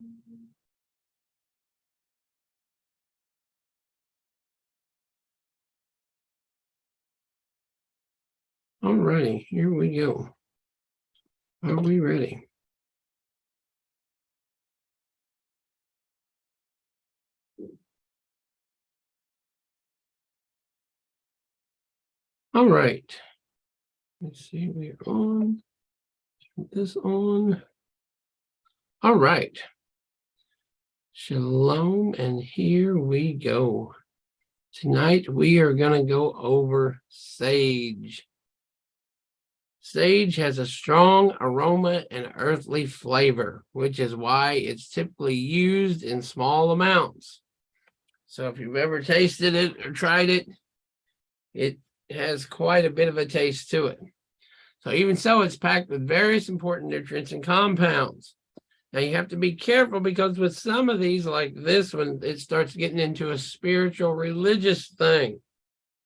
All righty, here we go. Are we ready? All right. Let's see, we're on. Put this on. All right. Shalom, and here we go. Tonight we are going to go over sage. Sage has a strong aroma and earthly flavor, which is why it's typically used in small amounts. So if you've ever tasted it or tried it, it has quite a bit of a taste to it. So even so, it's packed with various important nutrients and compounds. Now you have to be careful because with some of these, like this one, it starts getting into a spiritual, religious thing,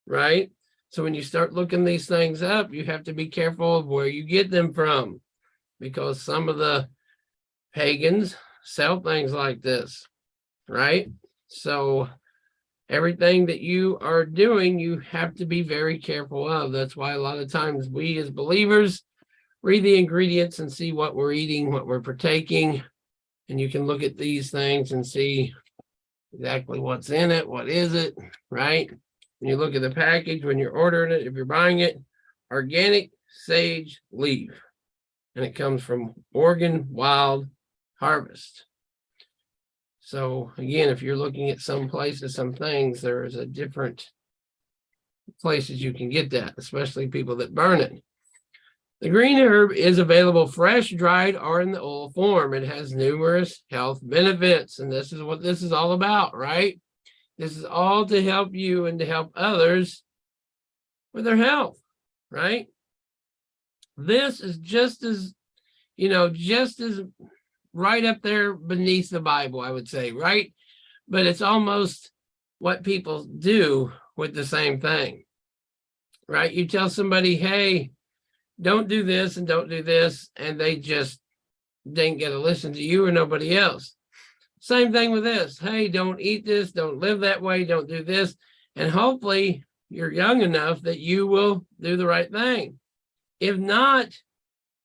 right? So when you start looking these things up, you have to be careful of where you get them from, because some of the pagans sell things like this, right? So everything that you are doing, you have to be very careful of. That's why a lot of times we as believers read the ingredients and see what we're eating, what we're partaking, and you can look at these things and see exactly what's in it, what is it, right? When you look at the package, when you're ordering it, if you're buying it, organic sage leaf, and it comes from Oregon Wild Harvest. So again, if you're looking at some places, some things, there is a different places you can get that, especially people that burn it. The green herb is available fresh, dried, or in the oil form. It has numerous health benefits, and this is what this is all about, right? This is all to help you and to help others with their health, right? This is just as, just as right up there beneath the Bible, I would say, right? But it's almost what people do with the same thing, right? You tell somebody, hey, don't do this and don't do this, and they just didn't get to listen to you or nobody else. Same thing with this. Hey, don't eat this, don't live that way, don't do this. And hopefully you're young enough that you will do the right thing. If not,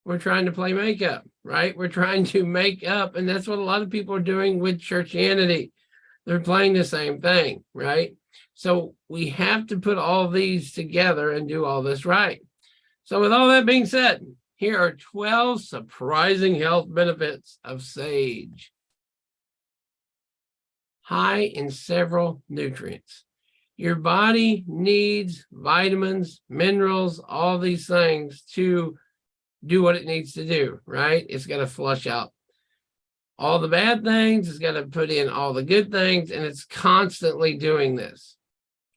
we're trying to play makeup, right? We're trying to make up, and that's what a lot of people are doing with churchianity. They're playing the same thing, right? So we have to put all these together and do all this right. So with all that being said, here are 12 surprising health benefits of sage. High in several nutrients. Your body needs vitamins, minerals, all these things to do what it needs to do, right? It's got to flush out all the bad things. It's got to put in all the good things, and it's constantly doing this.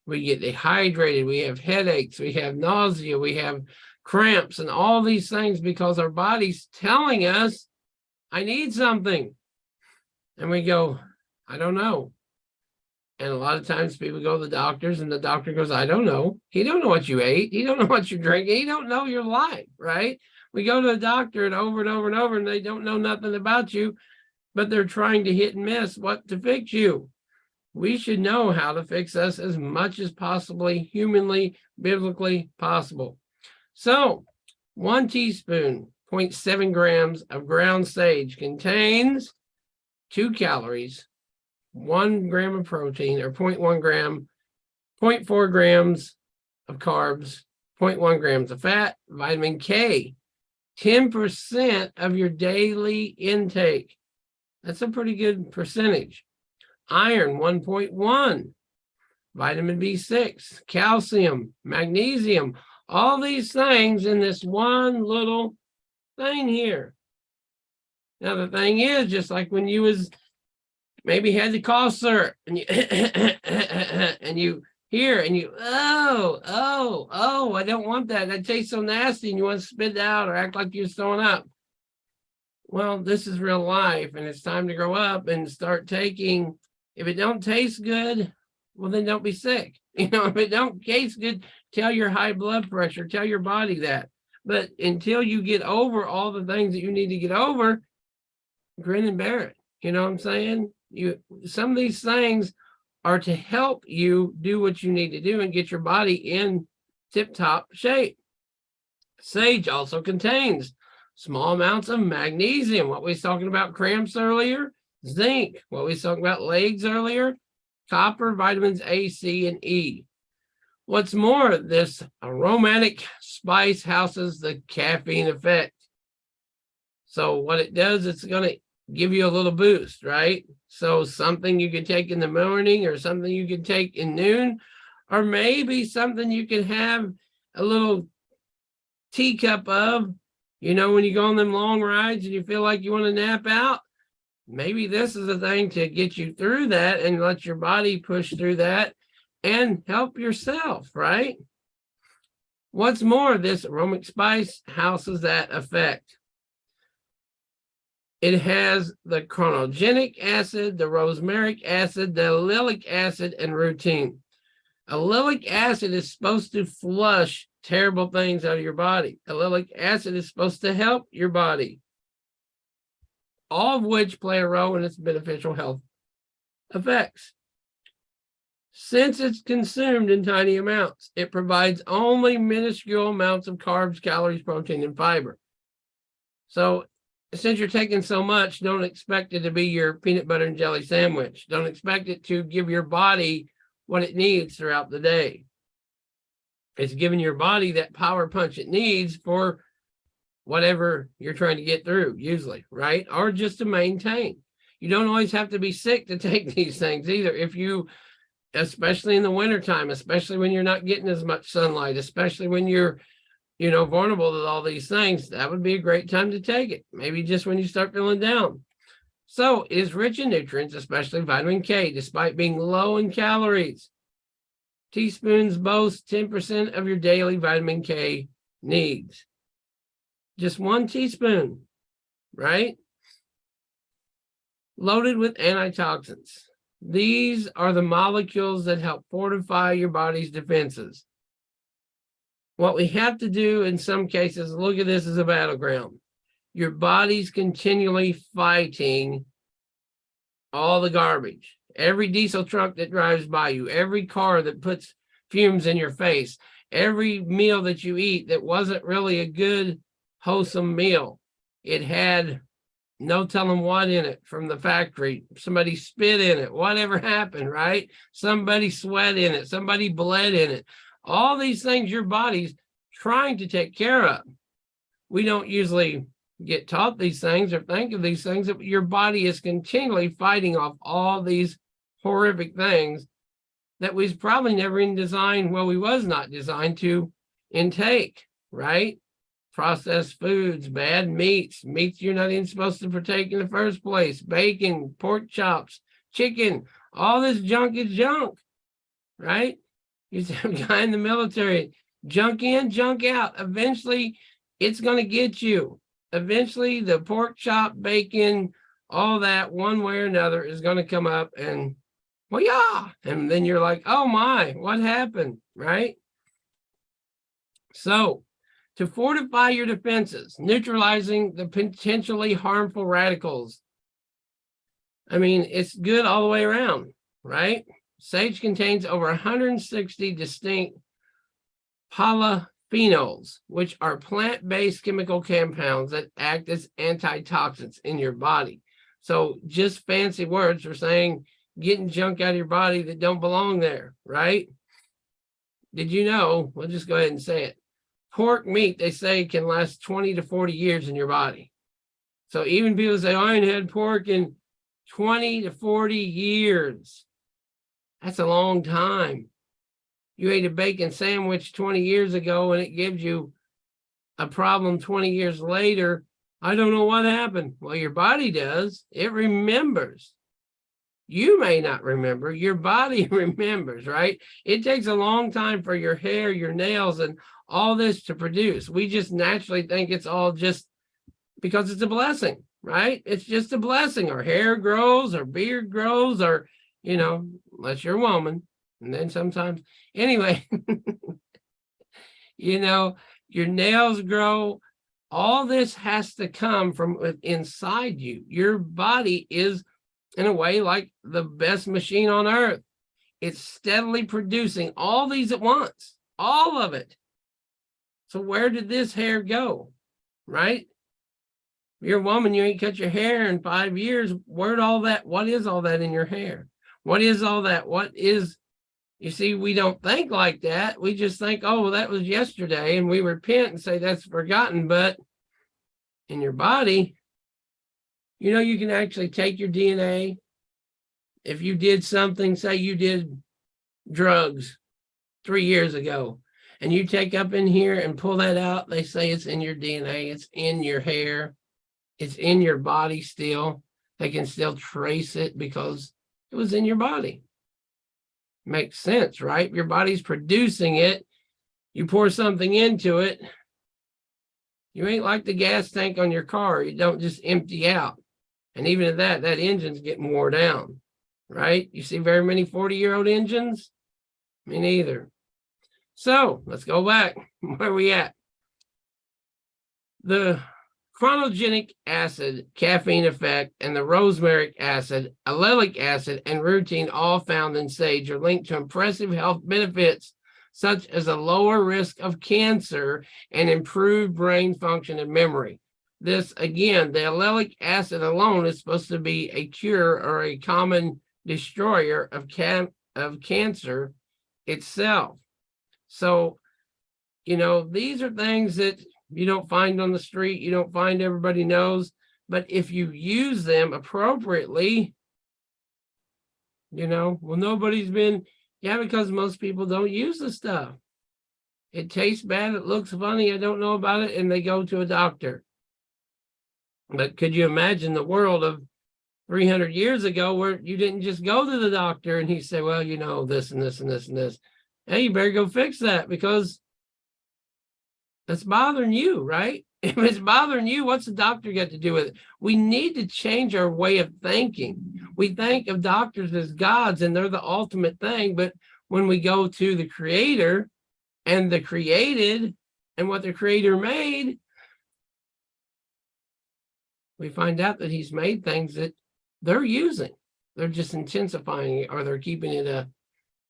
We get dehydrated, we have headaches, we have nausea, we have cramps, and all these things because our body's telling us, I need something. And we go, I don't know. And a lot of times people go to the doctors, and the doctor goes, I don't know. He don't know what you ate. He don't know what you're drinking. He don't know your life, right? We go to the doctor and over and over and over, and they don't know nothing about you, but they're trying to hit and miss what to fix you. We should know how to fix us as much as possibly humanly, biblically possible. So 1 teaspoon, 0.7 grams of ground sage contains 2 calories, 1 gram of protein, or 0.1 gram, 0.4 grams of carbs, 0.1 grams of fat, vitamin K, 10% of your daily intake. That's a pretty good percentage. Iron, 1.1, vitamin B6, calcium, magnesium, all these things in this one little thing here. Now, the thing is, just like when you was maybe had the cough syrup and you and you hear and you, I don't want that. That tastes so nasty, and you want to spit it out or act like you're throwing up. Well, this is real life, and it's time to grow up and start taking. If it don't taste good, well, then don't be sick. If it don't taste good, tell your high blood pressure, tell your body that. But until you get over all the things that you need to get over, grin and bear it. You know what I'm saying? Some of these things are to help you do what you need to do and get your body in tip-top shape. Sage also contains small amounts of magnesium. What we was talking about cramps earlier, zinc. What we was talking about legs earlier, copper, vitamins A, C, and E. What's more, this aromatic spice houses the caffeine effect. So what it does, it's going to give you a little boost, right? So something you can take in the morning or something you can take in noon, or maybe something you can have a little teacup of, you know, when you go on them long rides and you feel like you want to nap out. Maybe this is a thing to get you through that and let your body push through that and help yourself, right? What's more, this aromatic spice houses that effect. It has the chronogenic acid, the rosmarinic acid, the allylic acid, and rutin. Allylic acid is supposed to flush terrible things out of your body. Allylic acid is supposed to help your body, all of which play a role in its beneficial health effects. Since it's consumed in tiny amounts, it provides only minuscule amounts of carbs, calories, protein, and fiber. So since you're taking so much, don't expect it to be your peanut butter and jelly sandwich. Don't expect it to give your body what it needs throughout the day. It's giving your body that power punch it needs for whatever you're trying to get through, usually, right? Or just to maintain. You don't always have to be sick to take these things either. If you, especially in the wintertime, especially when you're not getting as much sunlight, especially when you're, you know, vulnerable to all these things, that would be a great time to take it. Maybe just when you start feeling down. So it is rich in nutrients, especially vitamin K, despite being low in calories. Teaspoons boast 10% of your daily vitamin K needs. Just 1 teaspoon, right? Loaded with antitoxins. These are the molecules that help fortify your body's defenses. What we have to do in some cases, look at this as a battleground. Your body's continually fighting all the garbage. Every diesel truck that drives by you, every car that puts fumes in your face, every meal that you eat that wasn't really a good, wholesome meal. It had no telling what in it from the factory. Somebody spit in it, whatever happened, right? Somebody sweat in it, somebody bled in it. All these things your body's trying to take care of. We don't usually get taught these things or think of these things, that your body is continually fighting off all these horrific things that was probably never in design, well, we was not designed to intake, right? Processed foods, bad meats you're not even supposed to partake in the first place, bacon, pork chops, chicken, all this junk is junk, right? You see a guy in the military, junk in, junk out. Eventually, it's going to get you. Eventually, the pork chop, bacon, all that, one way or another, is going to come up and, well, yeah. And then you're like, oh my, what happened, right? So, to fortify your defenses, neutralizing the potentially harmful radicals. I mean, it's good all the way around, right? Sage contains over 160 distinct polyphenols, which are plant-based chemical compounds that act as antitoxins in your body. So just fancy words for saying getting junk out of your body that don't belong there, right? Did you know, we'll just go ahead and say it, pork meat, they say, can last 20 to 40 years in your body. So even people say, oh, I ain't had pork in 20 to 40 years. That's a long time. You ate a bacon sandwich 20 years ago and it gives you a problem 20 years later. I don't know what happened. Well, your body does. It remembers. You may not remember. Your body remembers, right? It takes a long time for your hair, your nails, and all this to produce. We just naturally think it's all just because it's a blessing, right? It's just a blessing. Our hair grows, our beard grows, or, you know, unless you're a woman. And then sometimes, anyway, you know, your nails grow. All this has to come from inside you. Your body is in a way like the best machine on earth. It's steadily producing all these at once, all of it. So where did this hair go, right? If you're a woman, you ain't cut your hair in 5 years. Where'd all that, what is all that in your hair? What is all that? What is, you see, we don't think like that. We just think, oh, well, that was yesterday, and we repent and say that's forgotten. But in your body, you know, you can actually take your DNA. If you did something, say you did drugs 3 years ago, and you take up in here and pull that out, they say it's in your DNA, it's in your hair, it's in your body still. They can still trace it because it was in your body. Makes sense, right? Your body's producing it. You pour something into it. You ain't like the gas tank on your car. You don't just empty out. And even at that, that engine's getting wore down, right? You see very many 40-year-old engines? Me neither. So let's go back. Where are we at? The chronogenic acid, caffeine effect, and the rosmarinic acid, alleelic acid, and rutin, all found in sage, are linked to impressive health benefits, such as a lower risk of cancer and improved brain function and memory. This, again, the alleelic acid alone is supposed to be a cure or a common destroyer of cancer itself. So, you know, these are things that you don't find on the street, you don't find everybody knows, but if you use them appropriately, you know, well, nobody's been, yeah, because most people don't use the stuff. It tastes bad, it looks funny, I don't know about it, and they go to a doctor. But could you imagine the world of 300 years ago where you didn't just go to the doctor and he said, well, you know, this and this and this and this. Hey, you better go fix that because that's bothering you, right? If it's bothering you, what's the doctor got to do with it? We need to change our way of thinking. We think of doctors as gods and they're the ultimate thing. But when we go to the creator and the created and what the creator made, we find out that he's made things that they're using. They're just intensifying it, or they're keeping it a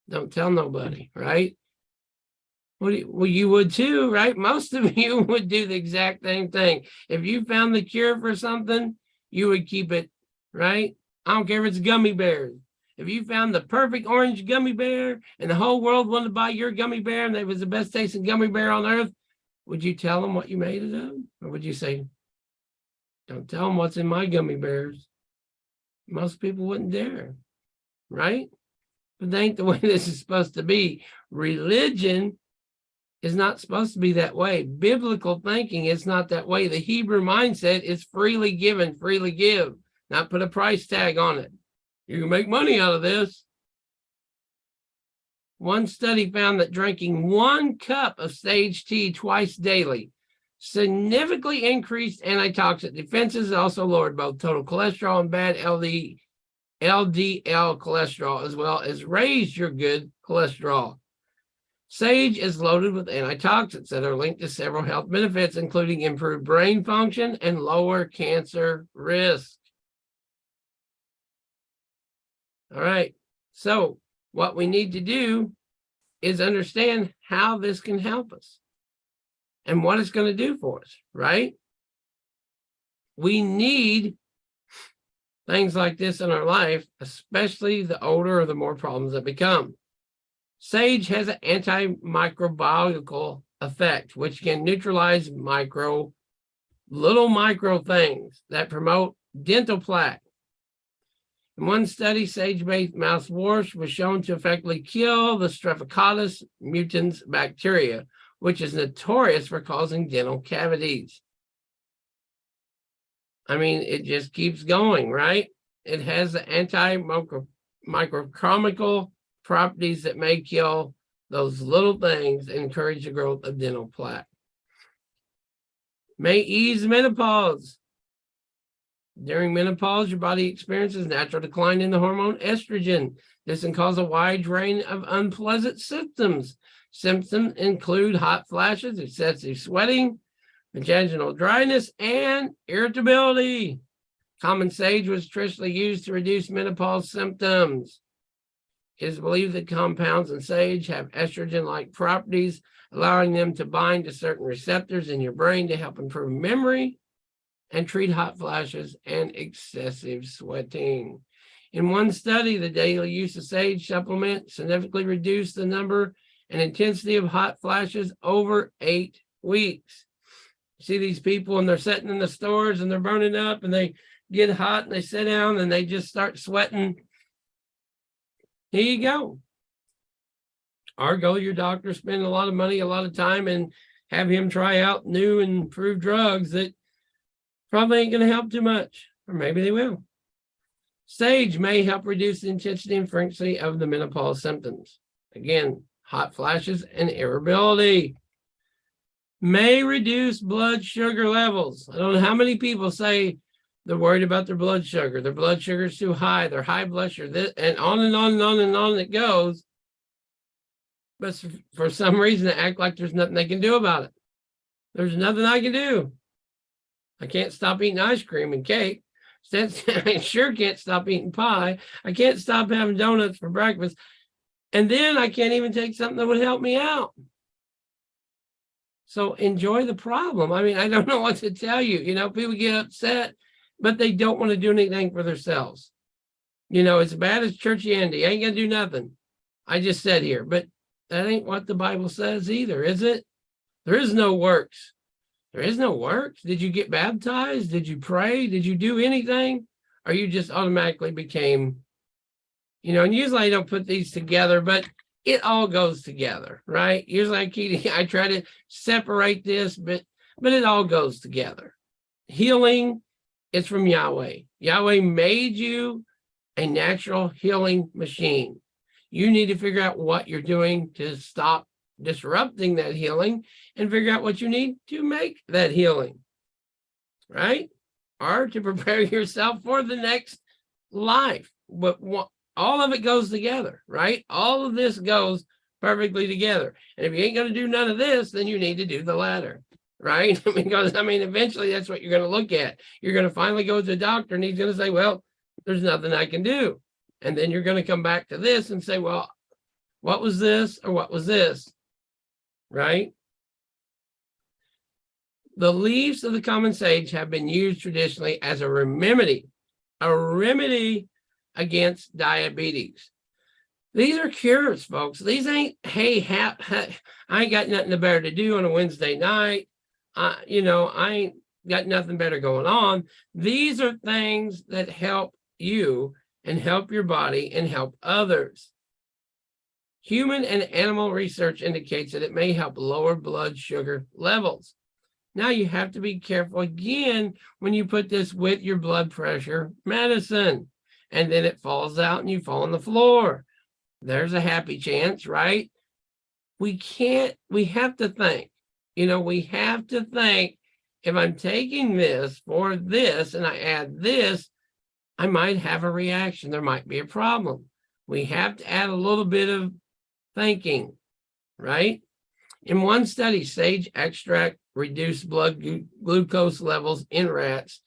don't tell nobody, right? Well, you would too, right? Most of you would do the exact same thing. If you found the cure for something, you would keep it, right? I don't care if it's gummy bears. If you found the perfect orange gummy bear and the whole world wanted to buy your gummy bear and it was the best tasting gummy bear on earth, would you tell them what you made it of? Or would you say, don't tell them what's in my gummy bears? Most people wouldn't dare, right? But that ain't the way this is supposed to be. Religion is not supposed to be that way. Biblical thinking is not that way. The Hebrew mindset is freely given, freely give, not put a price tag on it. You can make money out of this. One study found that drinking 1 cup of sage tea twice daily significantly increased antitoxic defenses, also lowered both total cholesterol and bad LDL cholesterol, as well as raised your good cholesterol. Sage is loaded with antitoxins that are linked to several health benefits, including improved brain function and lower cancer risk. All right, so what we need to do is understand how this can help us and what it's going to do for us, right? We need things like this in our life, especially the older or the more problems that become. Sage has an antimicrobial effect, which can neutralize little micro things that promote dental plaque. In one study, sage-based mouthwash was shown to effectively kill the Streptococcus mutans bacteria, which is notorious for causing dental cavities. I mean, it just keeps going, right? It has the antimicrobial properties that may kill those little things and encourage the growth of dental plaque. May ease menopause. During menopause, your body experiences natural decline in the hormone estrogen. This can cause a wide range of unpleasant symptoms. Symptoms include hot flashes, excessive sweating, vaginal dryness, and irritability. Common sage was traditionally used to reduce menopause symptoms. It is believed that compounds in sage have estrogen-like properties, allowing them to bind to certain receptors in your brain to help improve memory and treat hot flashes and excessive sweating. In one study, the daily use of sage supplement significantly reduced the number and intensity of hot flashes over 8 weeks. See these people and they're sitting in the stores and they're burning up and they get hot and they sit down and they just start sweating. Here you go. Or go to your doctor, spend a lot of money, a lot of time, and have him try out new and improved drugs that probably ain't going to help too much, or maybe they will. Sage may help reduce the intensity and frequency of the menopause symptoms. Again, hot flashes and irritability. May reduce blood sugar levels. I don't know how many people say they're worried about their blood sugar. Their blood sugar is too high. Their high blood sugar, and on and on and on and on it goes. But for some reason, they act like there's nothing they can do about it. There's nothing I can do. I can't stop eating ice cream and cake. I sure can't stop eating pie. I can't stop having donuts for breakfast. And then I can't even take something that would help me out. So enjoy the problem. I mean, I don't know what to tell you. You know, people get upset, but they don't want to do anything for themselves. You know, it's bad as Churchy Andy. I ain't going to do nothing. I just said here, but that ain't what the Bible says either, is it? There is no works. There is no works. Did you get baptized? Did you pray? Did you do anything? Or you just automatically became, you know, and usually I don't put these together, but it all goes together, right? Usually I try to separate this, but it all goes together. Healing is from Yahweh. Yahweh made you a natural healing machine. You need to figure out what you're doing to stop disrupting that healing and figure out what you need to make that healing, right? Or to prepare yourself for the next life. But all of it goes together, right? All of this goes perfectly together. And if you ain't going to do none of this, then you need to do the latter, right? Because, I mean, eventually that's what you're going to look at. You're going to finally go to the doctor and he's going to say, well, there's nothing I can do. And then you're going to come back to this and say, well, what was this or what was this, right? The leaves of the common sage have been used traditionally as a remedy against diabetes. These are cures, folks. These ain't, hey, I ain't got nothing better to do on a Wednesday night. You know, I ain't got nothing better going on. These are things that help you and help your body and help others. Human and animal research indicates that it may help lower blood sugar levels. Now you have to be careful again when you put this with your blood pressure medicine, and then it falls out and you fall on the floor. There's a happy chance, right? We have to think, you know, we have to think, if I'm taking this for this and I add this, I might have a reaction. There might be a problem. We have to add a little bit of thinking, right? In one study, sage extract reduced blood glucose levels in rats,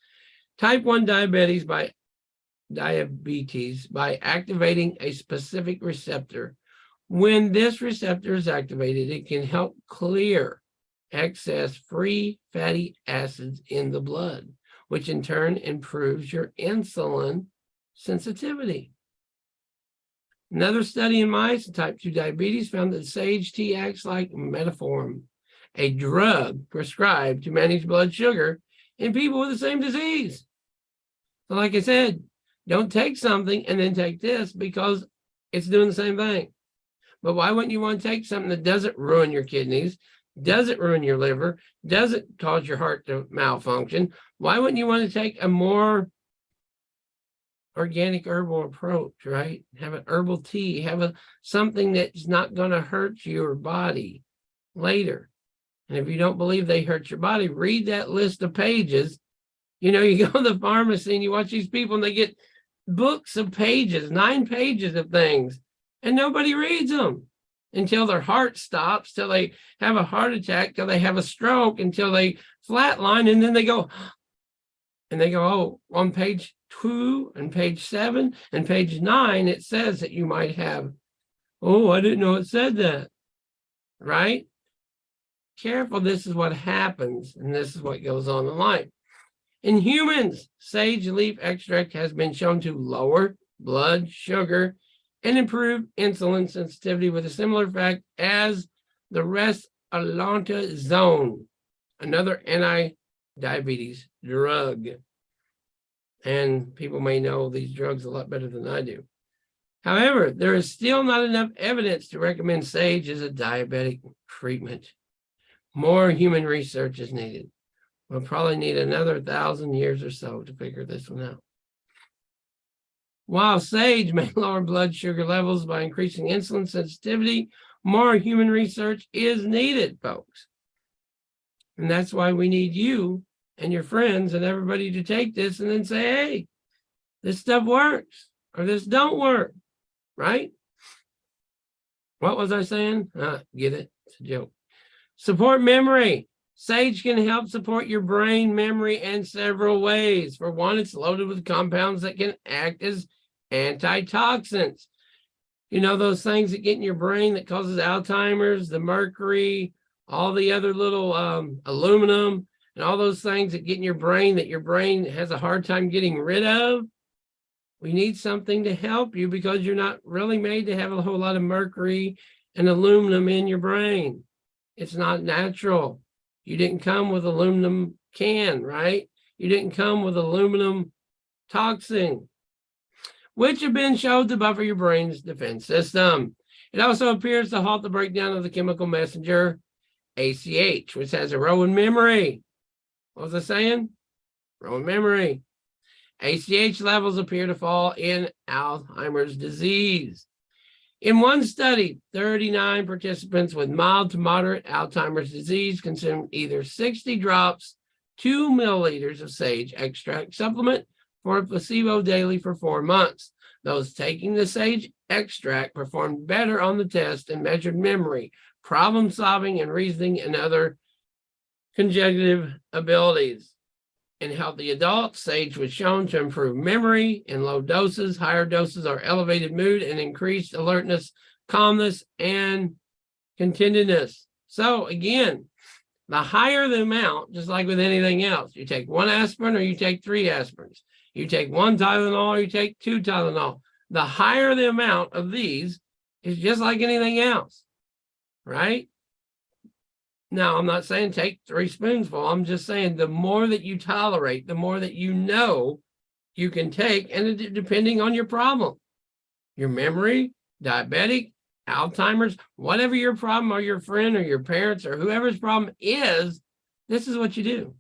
type 1 diabetes by activating a specific receptor. When this receptor is activated, it can help clear excess free fatty acids in the blood, which in turn improves your insulin sensitivity. Another study in mice with type 2 diabetes found that sage tea acts like metformin, a drug prescribed to manage blood sugar in people with the same disease. So like I said, don't take something and then take this because it's doing the same thing. But why wouldn't you want to take something that doesn't ruin your kidneys, doesn't ruin your liver, doesn't cause your heart to malfunction? Why wouldn't you want to take a more organic herbal approach, right? Have an herbal tea, have something that's not going to hurt your body later. And if you don't believe they hurt your body, read that list of pages. You know, you go to the pharmacy and you watch these people and they get books of pages, 9 pages of things, and nobody reads them until their heart stops, till they have a heart attack, till they have a stroke, until they flatline, and then they go, And they go, oh, on page 2 and page 7 and page 9, it says that you might have, oh, I didn't know it said that, right? Careful, this is what happens, and this is what goes on in life. In humans, sage leaf extract has been shown to lower blood sugar and improve insulin sensitivity with a similar effect as the Restylantazone, another anti-diabetes drug. And people may know these drugs a lot better than I do. However, there is still not enough evidence to recommend sage as a diabetic treatment. More human research is needed. We'll probably need another 1,000 years or so to figure this one out. While sage may lower blood sugar levels by increasing insulin sensitivity, more human research is needed, folks. And that's why we need you and your friends and everybody to take this and then say, hey, this stuff works or this don't work, right? What was I saying? Get it? It's a joke. Support memory. Sage can help support your brain memory in several ways. For one, it's loaded with compounds that can act as antitoxins. You know, those things that get in your brain that causes Alzheimer's, the mercury, all the other little aluminum, and all those things that get in your brain that your brain has a hard time getting rid of. We need something to help you because you're not really made to have a whole lot of mercury and aluminum in your brain. It's not natural. You didn't come with aluminum can, right? You didn't come with aluminum toxin, which have been shown to buffer your brain's defense system. It also appears to halt the breakdown of the chemical messenger ACH, which has a role in memory. What was I saying? Role in memory. ACH levels appear to fall in Alzheimer's disease. In one study, 39 participants with mild to moderate Alzheimer's disease consumed either 60 drops, 2 milliliters of sage extract supplement for a placebo daily for 4 months. Those taking the sage extract performed better on the test and measured memory, problem solving, and reasoning, and other cognitive abilities. In healthy adults, sage was shown to improve memory in low doses. Higher doses are elevated mood and increased alertness, calmness, and contentedness. So again, the higher the amount, just like with anything else, you take 1 aspirin or you take 3 aspirins. You take 1 Tylenol or you take 2 Tylenol. The higher the amount of these is just like anything else, right? Now, I'm not saying take 3 spoonsful. I'm just saying the more that you tolerate, the more that you know you can take, and depending on your problem, your memory, diabetic, Alzheimer's, whatever your problem or your friend or your parents or whoever's problem is, this is what you do.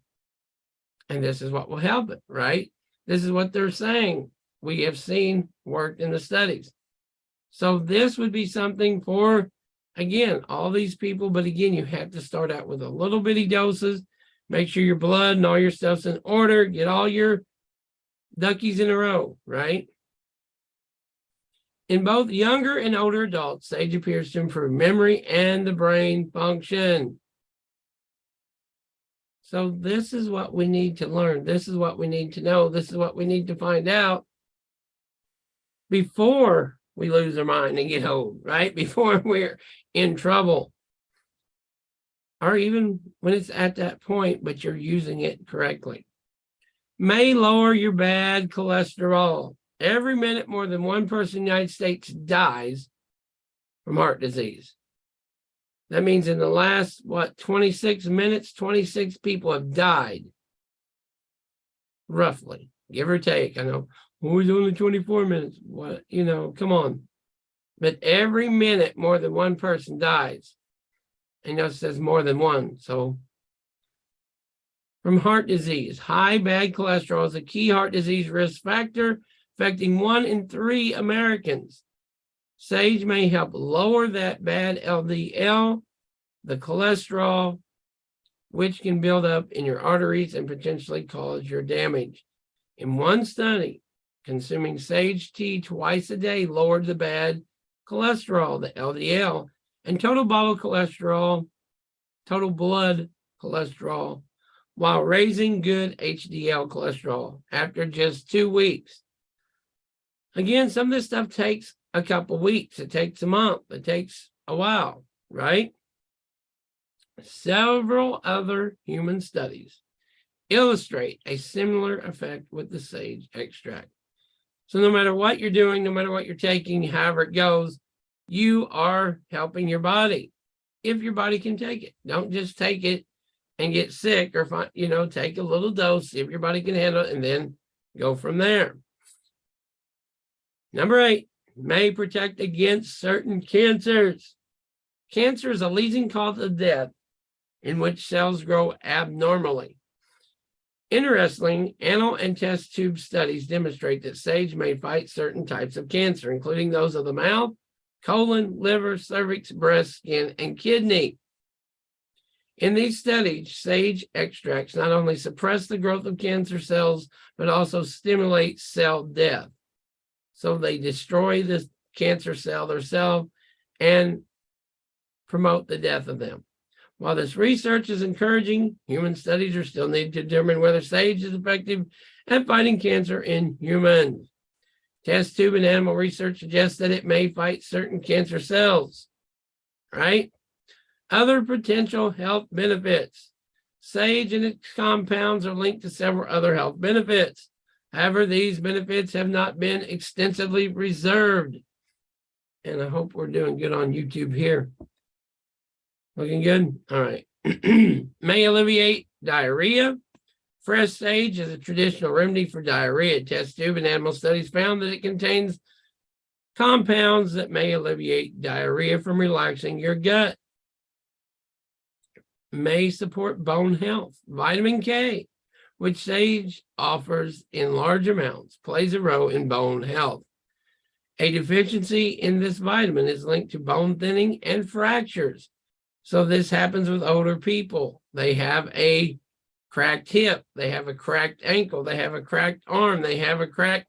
And this is what will help it, right? This is what they're saying. We have seen worked in the studies. So this would be something for, again, all these people, but again, you have to start out with a little bitty doses, make sure your blood and all your stuff's in order, get all your duckies in a row, right? In both younger and older adults, sage appears to improve memory and the brain function. So this is what we need to learn. This is what we need to know. This is what we need to find out before we lose our mind and get old, right? Before we're in trouble. Or even when it's at that point, but you're using it correctly. May lower your bad cholesterol. Every minute, more than 1 person in the United States dies from heart disease. That means in the last, 26 minutes, 26 people have died. Roughly, give or take. I know, it's only 24 minutes. What, come on. But every minute, more than 1 person dies. I know it says more than 1. So from heart disease, high bad cholesterol is a key heart disease risk factor affecting 1 in 3 Americans. Sage may help lower that bad LDL, the cholesterol, which can build up in your arteries and potentially cause your damage. In one study, consuming sage tea twice a day lowered the bad cholesterol, the LDL, and total blood cholesterol while raising good HDL cholesterol after just 2 weeks. Again, some of this stuff takes a couple weeks. It takes a month. It takes a while, right? Several other human studies illustrate a similar effect with the sage extract. So no matter what you're doing, no matter what you're taking, however it goes, you are helping your body if your body can take it. Don't just take it and get sick, or find, take a little dose, see if your body can handle it, and then go from there. Number 8, may protect against certain cancers. Cancer is a leading cause of death in which cells grow abnormally. Interestingly, anal and test tube studies demonstrate that sage may fight certain types of cancer, including those of the mouth, colon, liver, cervix, breast, skin, and kidney. In these studies, sage extracts not only suppress the growth of cancer cells, but also stimulate cell death. So they destroy the cancer cell themselves and promote the death of them. While this research is encouraging, human studies are still needed to determine whether sage is effective at fighting cancer in humans. Test tube and animal research suggests that it may fight certain cancer cells, right? Other potential health benefits. Sage and its compounds are linked to several other health benefits. However, these benefits have not been extensively reserved. And I hope we're doing good on YouTube here. Looking good? All right. May alleviate diarrhea. Fresh sage is a traditional remedy for diarrhea. Test tube and animal studies found that it contains compounds that may alleviate diarrhea from relaxing your gut. May support bone health. Vitamin K, which sage offers in large amounts, plays a role in bone health. A deficiency in this vitamin is linked to bone thinning and fractures. So this happens with older people. They have a cracked hip, they have a cracked ankle, they have a cracked arm, they have a cracked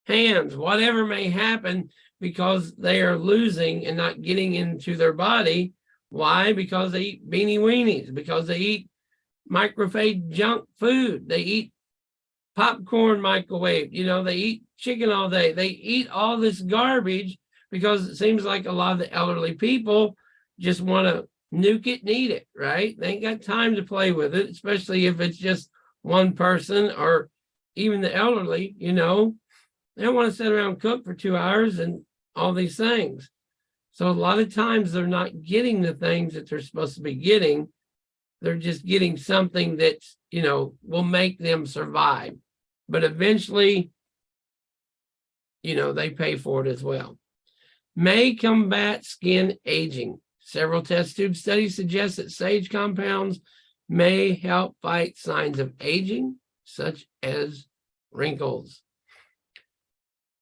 hands, whatever may happen, because they are losing and not getting into their body. Why? Because they eat beanie weenies, because they eat microwave junk food, they eat popcorn microwave, they eat chicken all day, they eat all this garbage, because it seems like a lot of the elderly people just want to nuke it and eat it, right? They ain't got time to play with it, especially if it's just one person, or even the elderly, they don't want to sit around and cook for 2 hours and all these things. So a lot of times they're not getting the things that they're supposed to be getting. They're just getting something that's, will make them survive. But eventually, they pay for it as well. May combat skin aging. Several test tube studies suggest that sage compounds may help fight signs of aging, such as wrinkles.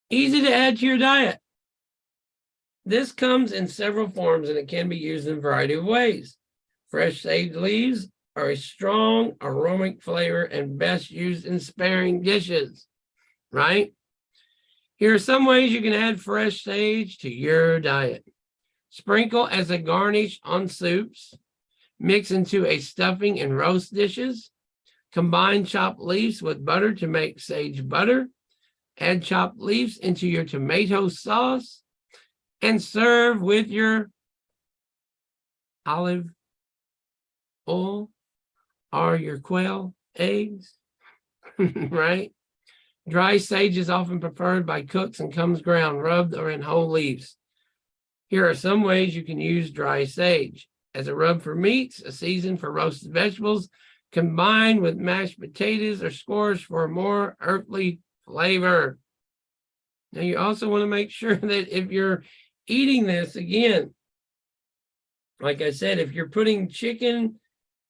Easy to add to your diet. This comes in several forms, and it can be used in a variety of ways. Fresh sage leaves are a strong aromatic flavor and best used in sparing dishes, right? Here are some ways you can add fresh sage to your diet. Sprinkle as a garnish on soups. Mix into a stuffing in roast dishes. Combine chopped leaves with butter to make sage butter. Add chopped leaves into your tomato sauce. And serve with your olive oil or your quail eggs, right? Dry sage is often preferred by cooks and comes ground, rubbed, or in whole leaves. Here are some ways you can use dry sage. As a rub for meats, a season for roasted vegetables, combined with mashed potatoes or squash for a more earthly flavor. Now, you also want to make sure that if you're eating this, again, like I said, if you're putting chicken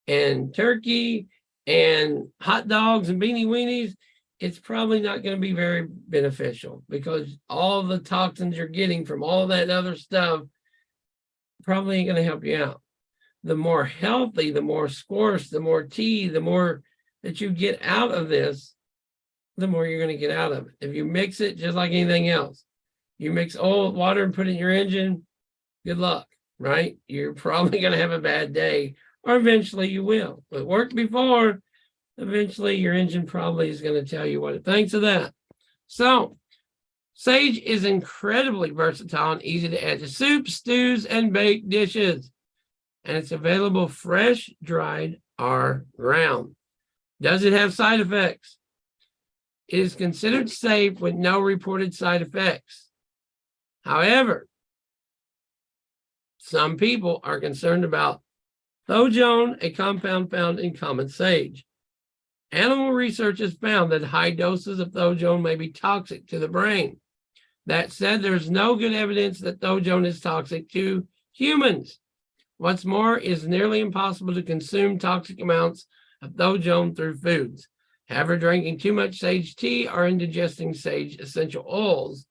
and turkey and hot dogs and beanie weenies, it's probably not going to be very beneficial, because all the toxins you're getting from all that other stuff probably ain't going to help you out. The more healthy, the more squash, the more tea, the more that you get out of this, the more you're going to get out of it. If you mix it just like anything else, you mix oil, water, and put it in your engine, good luck, right? You're probably going to have a bad day, or eventually you will. It worked before, eventually your engine probably is going to tell you what it thinks of that. So, sage is incredibly versatile and easy to add to soups, stews, and baked dishes. And it's available fresh, dried, or ground. Does it have side effects? It is considered safe with no reported side effects. However, some people are concerned about thojone, a compound found in common sage. Animal research has found that high doses of thojone may be toxic to the brain. That said, there's no good evidence that thojone is toxic to humans. What's more, it is nearly impossible to consume toxic amounts of thojone through foods. However, drinking too much sage tea or indigesting sage essential oils,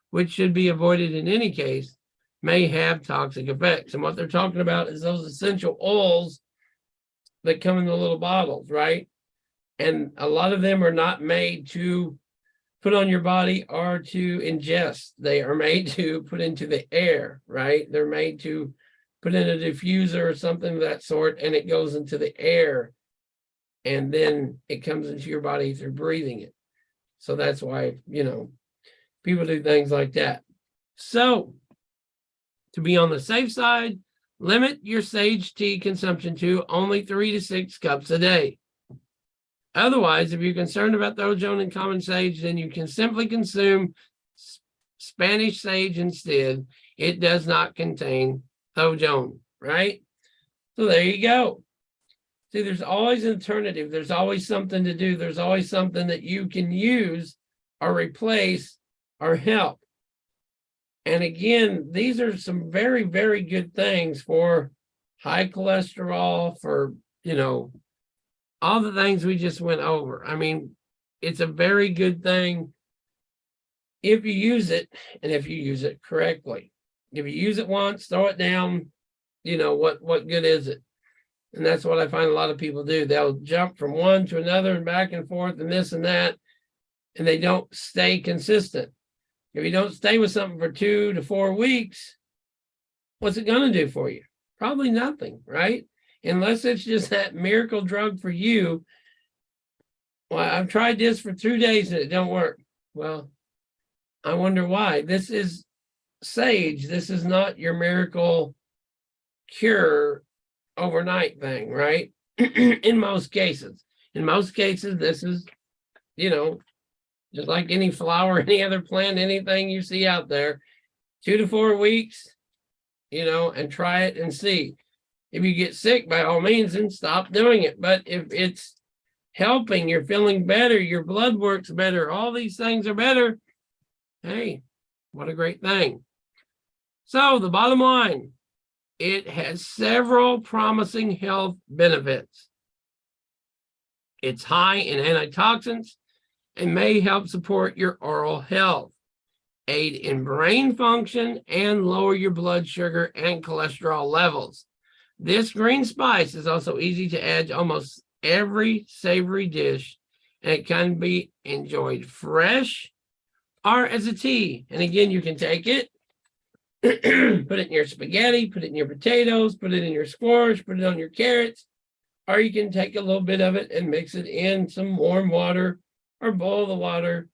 which should be avoided in any case, may have toxic effects. And what they're talking about is those essential oils that come in the little bottles, right? And a lot of them are not made to put on your body or to ingest. They are made to put into the air, right? They're made to put in a diffuser or something of that sort, and it goes into the air, and then it comes into your body through breathing it. So that's why, people do things like that. So to be on the safe side, limit your sage tea consumption to only 3 to 6 cups a day. Otherwise, if you're concerned about thojone and common sage, then you can simply consume Spanish sage instead. It does not contain thojone, right? So there you go. See, there's always an alternative. There's always something to do. There's always something that you can use or replace or help. And again, these are some very, very good things for high cholesterol, for, all the things we just went over. I mean, it's a very good thing if you use it and if you use it correctly. If you use it once, throw it down, what good is it? And that's what I find a lot of people do. They'll jump from one to another and back and forth and this and that, and they don't stay consistent. If you don't stay with something for 2 to 4 weeks, what's it going to do for you? Probably nothing, right? Unless it's just that miracle drug for you. Well, I've tried this for 2 days and it don't work. Well, I wonder why. This is sage. This is not your miracle cure overnight thing, right? In most cases. In most cases, this is, just like any flower, any other plant, anything you see out there, 2 to 4 weeks, and try it and see. If you get sick, by all means, then stop doing it. But if it's helping, you're feeling better, your blood works better, all these things are better, hey, what a great thing. So the bottom line, it has several promising health benefits. It's high in antitoxins and may help support your oral health, aid in brain function, and lower your blood sugar and cholesterol levels. This green spice is also easy to add to almost every savory dish, and it can be enjoyed fresh or as a tea. And again, you can take it, put it in your spaghetti, put it in your potatoes, put it in your squash, put it on your carrots, or you can take a little bit of it and mix it in some warm water or boil the water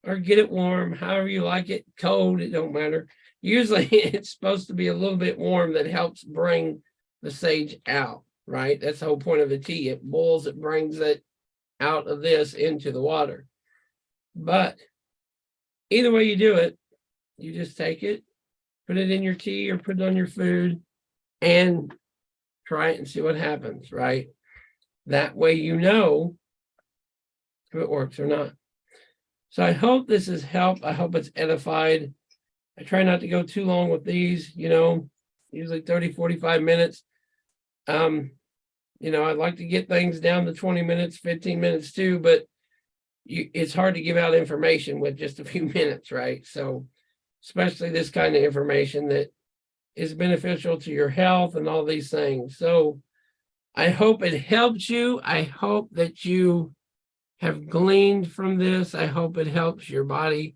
or get it warm, however you like it, cold, it don't matter. Usually it's supposed to be a little bit warm that helps bring the sage out, right? That's the whole point of the tea. It boils, it brings it out of this into the water. But either way you do it, you just take it, put it in your tea or put it on your food and try it and see what happens, right? That way you know if it works or not. So I hope this has helped. I hope it's edified. I try not to go too long with these, usually 30, 45 minutes. I'd like to get things down to 20 minutes, 15 minutes too, but it's hard to give out information with just a few minutes, right? So especially this kind of information that is beneficial to your health and all these things. So I hope it helps you. I hope that you have gleaned from this. I hope it helps your body.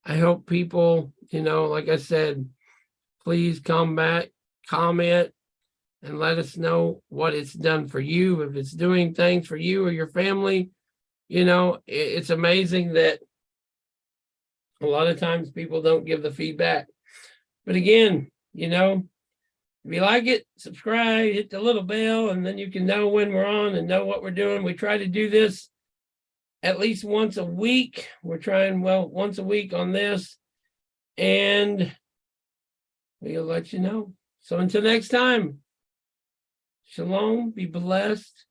I hope people, like I said, please come back, comment, and let us know what it's done for you, if it's doing things for you or your family. You know, it's amazing that a lot of times people don't give the feedback. But again, you know, if you like it, subscribe, hit the little bell, and then you can know when we're on and know what we're doing. We try to do this at least once a week. We're trying, well, once a week on this, and we'll let you know. So until next time, shalom, be blessed.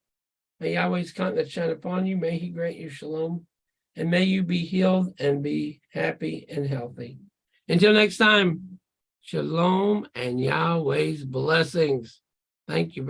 May Yahweh's countenance shine upon you. May he grant you shalom. And may you be healed and be happy and healthy. Until next time, shalom and Yahweh's blessings. Thank you very much.